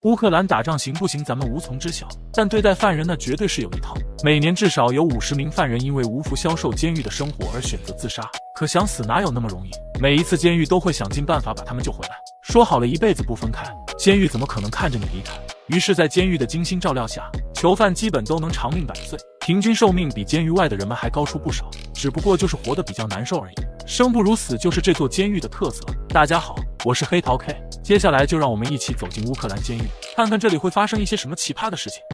乌克兰打仗行不行，咱们无从知晓，但对待犯人那绝对是有一套。每年至少有50名犯人因为无福消受监狱的生活而选择自杀，可想死哪有那么容易？每一次监狱都会想尽办法把他们救回来，说好了一辈子不分开，监狱怎么可能看着你离开？于是，在监狱的精心照料下，囚犯基本都能长命100岁，平均寿命比监狱外的人们还高出不少，只不过就是活得比较难受而已。生不如死就是这座监狱的特色。大家好，我是黑桃 K， 接下来就让我们一起走进乌克兰监狱，看看这里会发生一些什么奇葩的事情。